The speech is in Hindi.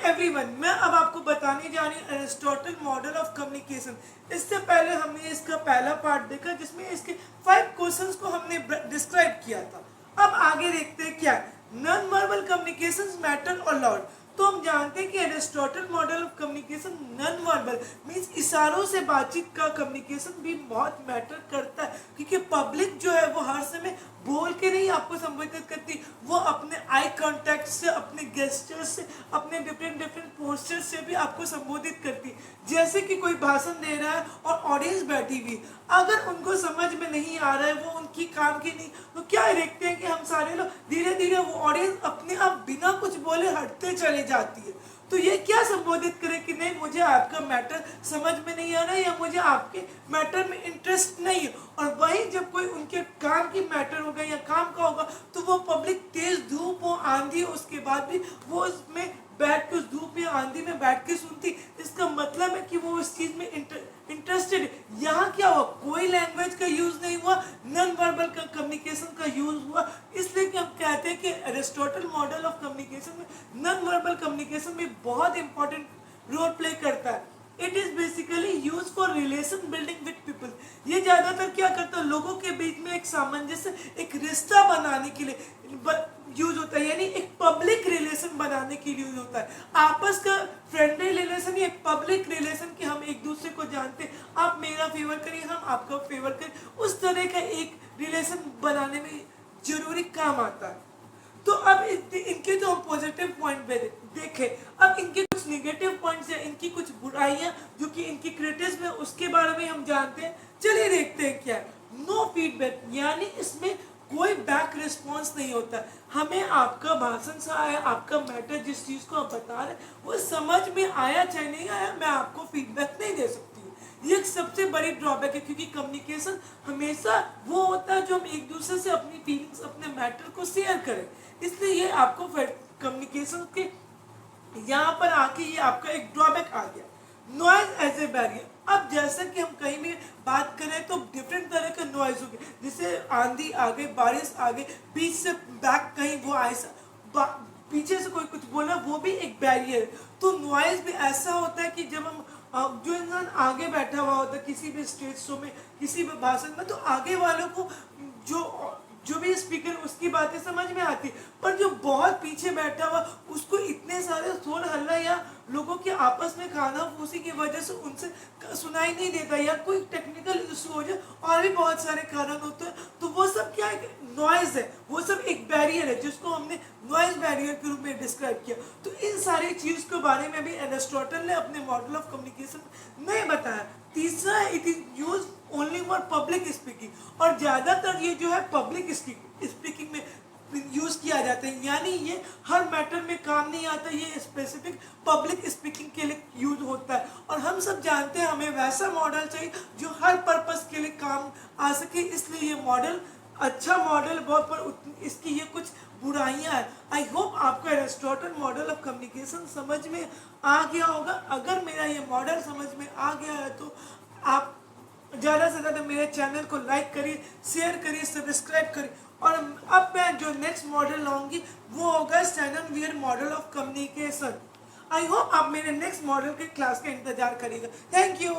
एवरीवन, मैं अब आपको बताने जा रही हूँ एरिस्टोटल मॉडल ऑफ कम्युनिकेशन। इससे पहले हमने इसका पहला पार्ट देखा जिसमें इसके 5 क्वेश्चंस को हमने डिस्क्राइब किया था। अब आगे देखते हैं क्या नॉन वर्बल कम्युनिकेशंस मैटर और लाउड। तो हम जानते हैं कि Aristotle model of communication non verbal means इशारों से बातचीत का कम्युनिकेशन भी बहुत मैटर करता है, क्योंकि पब्लिक जो है वो हर समय बोल के नहीं आपको संबोधित करती, वो अपने आई कांटेक्ट से, अपने गेस्चर से, अपने डिफरेंट डिफरेंट पोस्चर से भी आपको संबोधित करती। जैसे कि कोई भाषण दे रहा है और ऑडियंस बैठी हुई, अगर उनको समझ में नहीं आ रहा है, वो उनकी काम की नहीं, तो क्या देखते हैं कि हम सारे लोग धीरे धीरे वो ऑडियंस अपने आप बिना कुछ बोले हटते चले जाती है। तो ये क्या संबोधित करे कि नहीं मुझे आपका मैटर समझ में नहीं आ रहा है या मुझे आपके मैटर में इंटरेस्ट नहीं है। और वहीं जब कोई उनके काम की मैटर होगा या काम का होगा तो वो पब्लिक तेज धूप हो आंधी हो उसके बाद भी वो उसमें बैठ के उस धूप या आंधी में बैठ के सुनती। इसका मतलब है कि वो उस चीज में इंटरेस्टेड। यहाँ क्या हुआ, कोई लैंग्वेज का यूज नहीं हुआ, नॉन वर्बल का कम्युनिकेशन का यूज हुआ। इसलिए कि हम कहते हैं कि एरिस्टोटल मॉडल ऑफ कम्युनिकेशन में नॉन वर्बल कम्युनिकेशन में बहुत इंपॉर्टेंट रोल प्ले करता है। It is basically use for relation building with people. ये ज्यादातर क्या करता है, लोगों के बीच में एक सामंजस्य, एक रिश्ता बनाने के लिए यूज होता है, यानी एक पब्लिक रिलेशन बनाने के लिए यूज होता है। आपस का फ्रेंडली रिलेशन या पब्लिक रिलेशन कि हम एक दूसरे को जानते हैं, आप मेरा फेवर करिए हम आपका फेवर करें, उस तरह का एक रिलेशन बनाने में जरूरी काम आता है। तो अब इनके तो हम पॉजिटिव पॉइंट देखें, अब इनके कुछ नेगेटिव पॉइंट्स हैं, इनकी कुछ बुराइयां जो कि इनकी क्रिटिसिज्म है उसके बारे में हम जानते हैं। चलिए देखते हैं क्या है। नो फीडबैक, यानी इसमें कोई बैक रिस्पॉन्स नहीं होता। हमें आपका भाषण से आया, आपका मैटर जिस चीज को आप बता रहे वो समझ में आया चाहे नहीं आया, मैं आपको फीडबैक नहीं दे सकती। ये सबसे बड़ी ड्रॉबैक है, क्योंकि कम्युनिकेशन हमेशा वो होता है जो हम एक दूसरे से अपनी फीलिंग्स, अपने मैटर को शेयर करें। इसलिए ये आपको कम्युनिकेशन के यहाँ पर आके ये आपका एक ड्रॉबैक आ गया। Noise as a barrier. अब जैसा कि हम कहीं भी बात करें तो डिफरेंट तरह का नॉइज हो गया, जैसे आंधी आ गई, बारिश आ गई, बीच से बैक कहीं वो आए, पीछे से कोई कुछ बोला, वो भी एक बैरियर है। तो नॉइज भी ऐसा होता है कि जब हम जो इंसान आगे बैठा हुआ होता है किसी भी स्टेज शो में, किसी भी भाषण में, तो आगे वालों को जो भी स्पीकर उसकी बातें समझ में आती, पर जो बहुत पीछे बैठा हुआ उसको इतने सारे शोर हल्ला या लोगों के आपस में खाना फूसी की वजह से उनसे सुनाई नहीं देता, या कोई टेक्निकल इशू हो जाए और भी बहुत सारे कारण होते हैं। तो वो सब क्या है, नॉइज है, वो सब एक बैरियर है जिसको हमने नॉइज बैरियर के रूप में डिस्क्राइब किया। तो इन सारी चीज के बारे में भी एरिस्टोटल ने अपने मॉडल ऑफ कम्युनिकेशन में बताया। तीसरा, it is use only for public speaking, और ज्यादातर ये जो है पब्लिक स्पीकिंग में यूज किया जाता है, यानी ये हर मैटर में काम नहीं आता, ये स्पेसिफिक पब्लिक स्पीकिंग के लिए यूज होता है। और हम सब जानते हैं हमें वैसा मॉडल चाहिए जो हर पर्पस के लिए काम आ सके, इसलिए ये मॉडल अच्छा मॉडल बहुत, पर इसकी ये कुछ बुराइयां हैं। आई होप आपको एरिस्टोटल मॉडल ऑफ कम्युनिकेशन समझ में आ गया होगा। अगर मेरा ये मॉडल समझ में आ गया है तो आप ज़्यादा से ज़्यादा मेरे चैनल को लाइक करिए, शेयर करिए, सब्सक्राइब करिए। और अब मैं जो नेक्स्ट मॉडल लाऊंगी वो होगा Shannon wear model of communication. I hope आप मेरे नेक्स्ट मॉडल के क्लास का इंतजार करिएगा। Thank you.